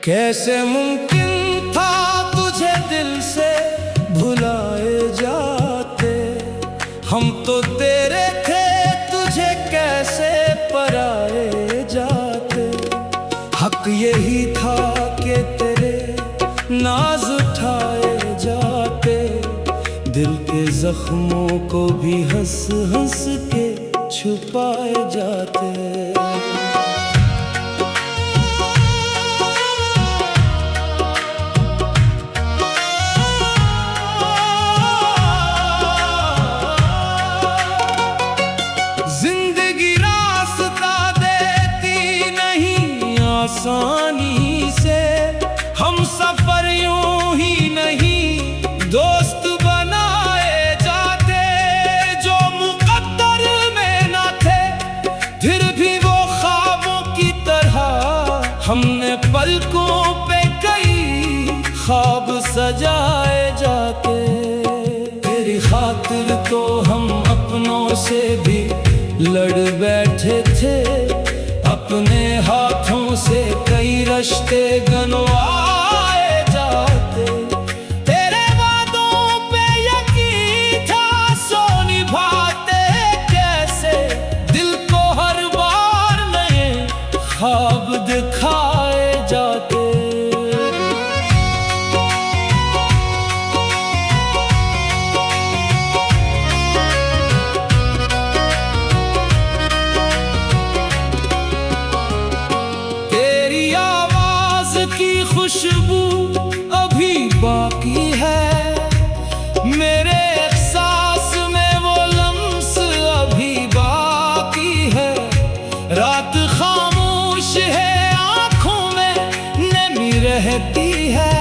कैसे मुमकिन था तुझे दिल से भुलाए जाते, हम तो तेरे थे तुझे कैसे पराए जाते। हक यही था कि तेरे नाज उठाए जाते, दिल के जख्मों को भी हंस हंस के छुपाए जाते। आसानी से हम सफर यूं ही नहीं दोस्त बनाए जाते, जो मुकद्दर में न थे फिर भी वो ख्वाबों की तरह हमने पलकों पे कई ख्वाब सजाए जाते। तेरी खातिर तो हम अपनों से भी लड़ बैठे थे, अपने हाथों से कई रिश्ते गंवाए जाते। तेरे वादों पे यकीन था सो निभाते कैसे, दिल को हर बार नए ख्वाब दिखाए जाते। खुशबू अभी बाकी है मेरे एहसास में, वो लम्स अभी बाकी है। रात खामोश है आंखों में नमी रहती है,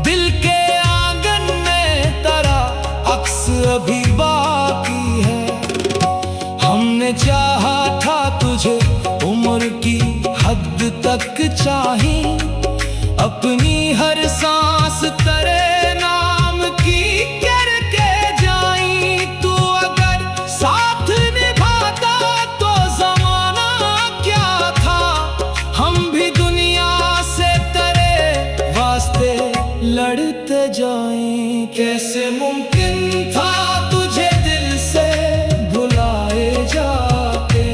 दिल के आंगन में तेरा अक्स अभी बाकी है। हमने चाहा था तुझे उम्र की हद तक चाही, अपनी हर सांस तेरे नाम की करके जाई। तू अगर साथ निभाता तो जमाना क्या था, हम भी दुनिया से तेरे वास्ते लड़ते जाएं। कैसे मुमकिन था तुझे दिल से भुलाए जाते,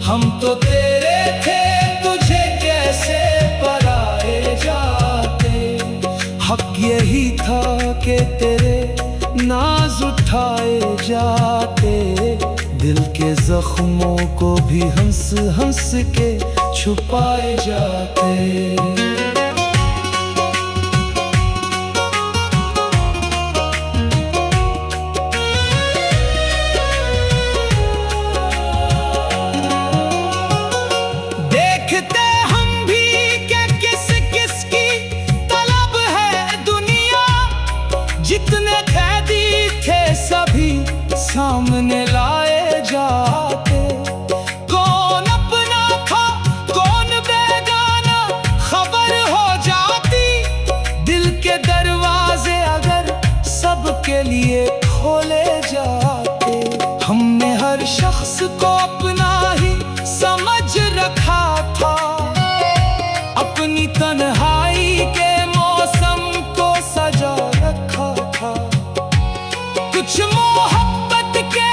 हम तो तेरे थे तुझे कैसे पराए जाते। हक यही था कि तेरे नाज उठाए जाते, दिल के जख्मों को भी हंस हंस के छुपाए जाते। जितने कैदी थे सभी सामने लाए जाते, कौन अपना था कौन बेगाना खबर हो जाती। दिल के दरवाजे अगर सबके लिए खोले जाते, हमने हर शख्स को अपना ही समझ रखा था। अपनी तन्हाई के मौसम को सजा रखा था, कुछ मोहब्बत के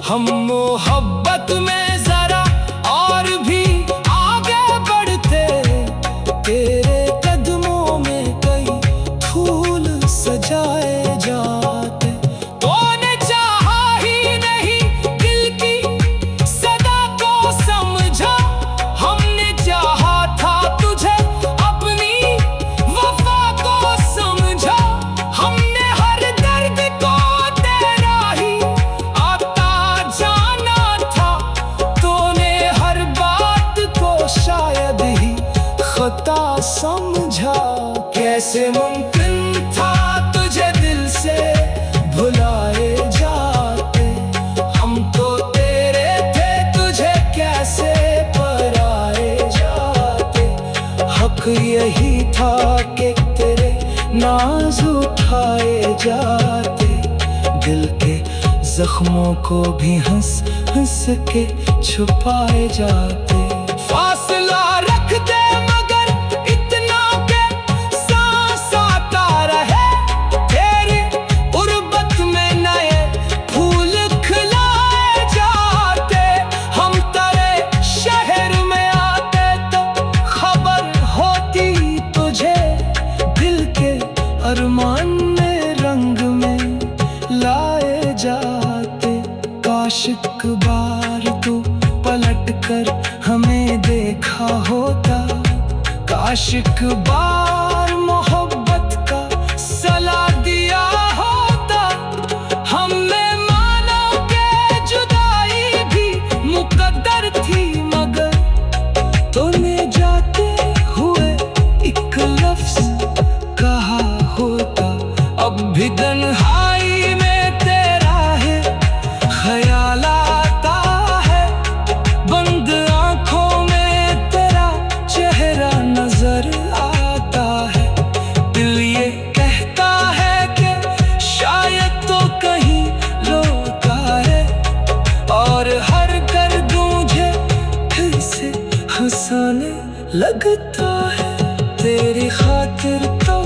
हम मोहब्बत में जरा और भी आगे बढ़ते, तेरे कदमों में कई फूल सजाए जाते। तूने चाहा ही नहीं दिल की सदा को समझा, हमने चाहा था तुझे अपनी वफा को समझा। हमने हर दर्द को तेरा ही आता जाना था, तूने हर बात को शायद ही खता समझा। कैसे मुमकिन था तुझे दिल से भुलाए जाते, हम तो तेरे थे तुझे कैसे पराए जाते। हक यही था कि तेरे नाज उठाए जाते, दिल के जख्मों को भी हंस हंस के छुपाए जाते। फासला रख दे मगर इतना के सांस आता रहे, तेरी उर्बत में नए फूल खिलाए जाते। हम तेरे शहर में आते तो खबर होती तुझे, दिल के अरमान में रंग में लाए जाते। काश एक बार तू पलट कर हमें देखा होता, काश एक बार मोहब्बत का सला दिया होता। हमने माना के जुदाई भी मुकद्दर थी, मगर तूने जाते हुए एक लफ्ज कहा होता। अब भी तन्हाई में तेरा है ख्याल आता है, बंद आंखों में तेरा चेहरा नजर आता है। दिल ये कहता है कि शायद तो कहीं रोका है, और हर गर्द मुझे फिर से हंसाने लगता है। तेरी खातिर तो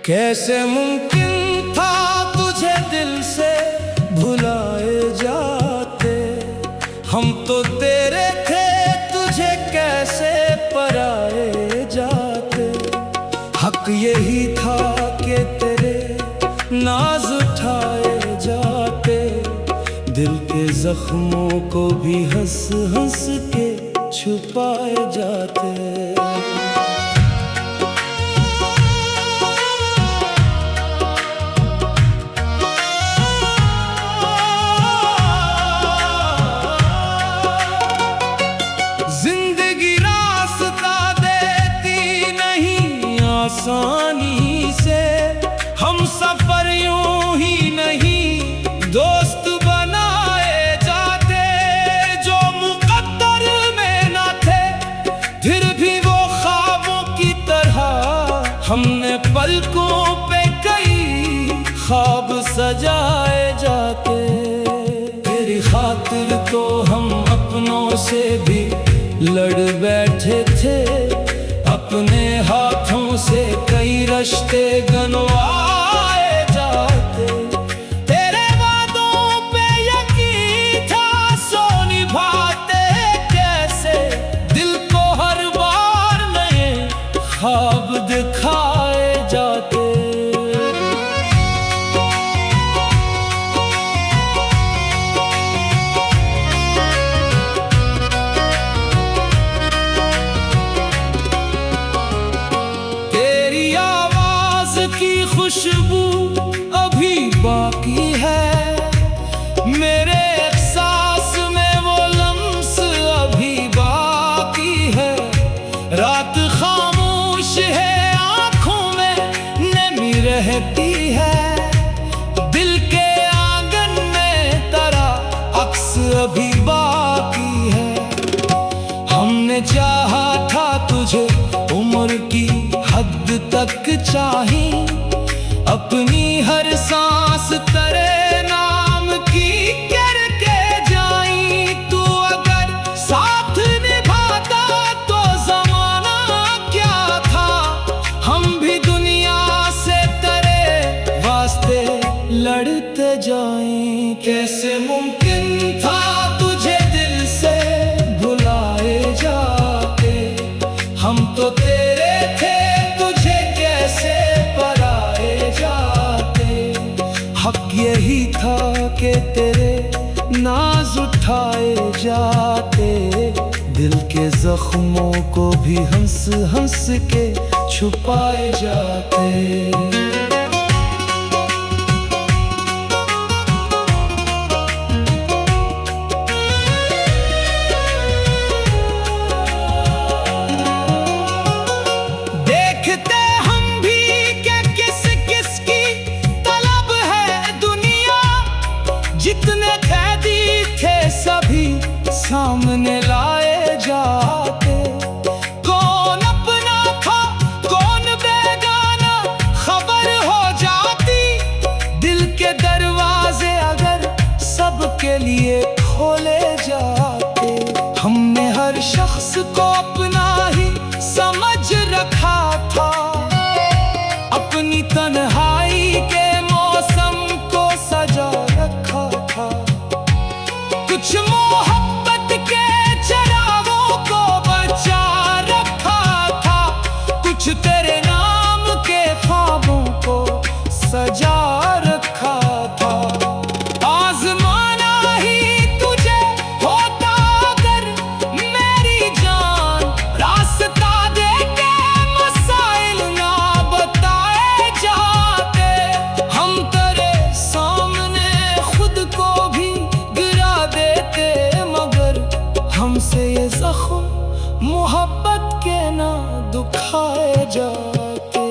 कैसे मुमकिन था तुझे दिल से भुलाए जाते, हम तो तेरे थे तुझे कैसे पराए जाते। हक यही था कि तेरे नाज उठाए जाते, दिल के जख्मों को भी हंस हंस के छुपाए जाते। आसानी से हम सफर यूं ही नहीं दोस्त बनाए जाते, जो मुकद्दर में ना थे फिर भी वो ख्वाबों की तरह हमने पलकों पे कई ख्वाब सजाए जाते। तेरी खातिर तो हम अपनों से भी लड़ बैठे थे, अपने हाथों से कई रिश्ते गंवाए जाते। तेरे वादों पे यकीन था सो निभाते कैसे, दिल को हर बार नए ख्वाब दिखाए जाते। तेरी आवाज अभी बाकी है। हमने चाहा था तुझे उम्र की हद तक चाही, अपनी हर सांस तेरे नाम की करके जाई। तू अगर साथ निभाता तो जमाना क्या था, हम भी दुनिया से तेरे वास्ते लड़ते जाएं। कैसे मुमकिन था तुझे दिल से भुलाए जाते, हम तो तेरे थे तुझे कैसे पराए जाते। हक यही था कि तेरे नाज उठाए जाते, दिल के जख्मों को भी हंस हंस के छुपाए जाते। जितने कैदी थे सभी सामने लाए जाते, कौन अपना था कौन बेगाना खबर हो जाती। दिल के दरवाजे अगर सबके लिए खोले जाते, हमने हर शख्स को अपना ही समझ रखा था। अपनी तन्हाई के मौसम को सजा रखा था, कुछ मोहब्बत के चिरागों को बचा रखा था, कुछ तेरे नाम के ख्वाबों को सजा रखा था। आज़माना ही तुझे होता अगर मेरी जान, रास्ता दे के मसाइल ना बताए जाते। हम तेरे सामने खुद को भी गिरा देते, मगर हमसे ये जख्म मोहब्बत के ना दुखाए जाते।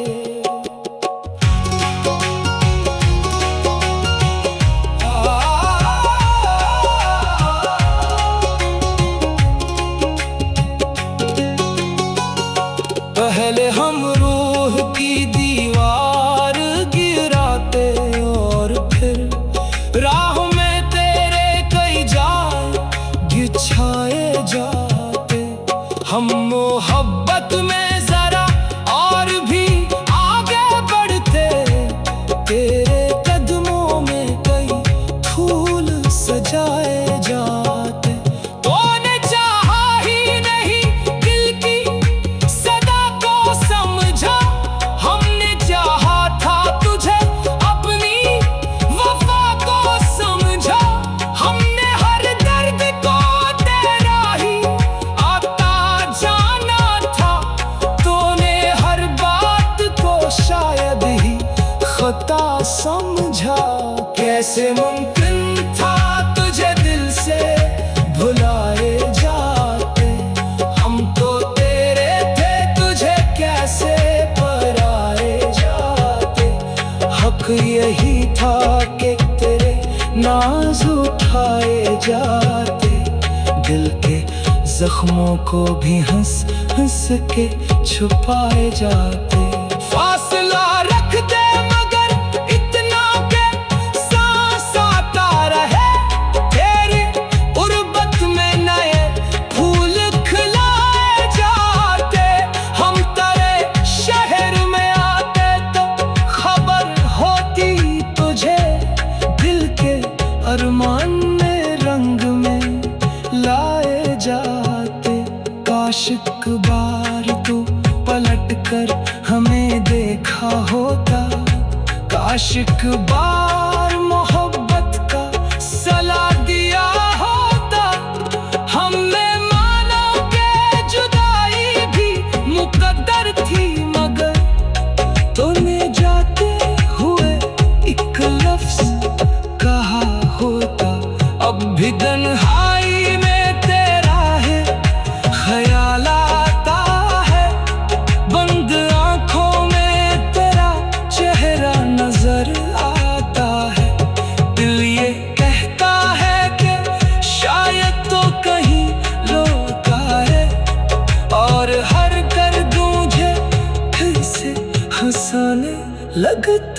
पहले हम रूह की दीवार गिराते और फिर राह में तेरे कई जाल बिछाए जाते। हम मोहब्बत में जरा और भी आगे बढ़ते, तेरे कदमों में कई फूल सजाए जाते। तूने चाहा ही नहीं दिल की सदा को समझा, हमने चाहा था तुझे अपनी वफा को समझा। हमने हर दर्द को तेरा ही आता जाना था, तूने हर बात को शायद ही खता समझा। कैसे मुमकिन था तुझे दिल से भुलाए जाते, हम तो तेरे थे तुझे कैसे पराए जाते। हक यही था कि तेरे नाज उठाए जाते, दिल के जख्मों को भी हंस हंस के छुपाए जाते। फासला रख दे मगर इतना के सांस आता रहे, तेरी उर्बत में नए फूल खिलाए जाते। हम तेरे शहर में आते तो खबर होती तुझे, दिल के अरमान में रंग में लाए जाते। काश एक बार तू पलट कर हमें देखा होता, काश एक बार मोहब्बत का सला दिया होता। हमने माना के जुदाई भी मुकद्दर थी, मगर तूने जाते हुए एक लफ्ज कहा होता। अब भी तन्हाई में तेरा है ख्याल आता है, बंद आंखों में तेरा चेहरा नजर आता है। दिल ये कहता है कि शायद लगता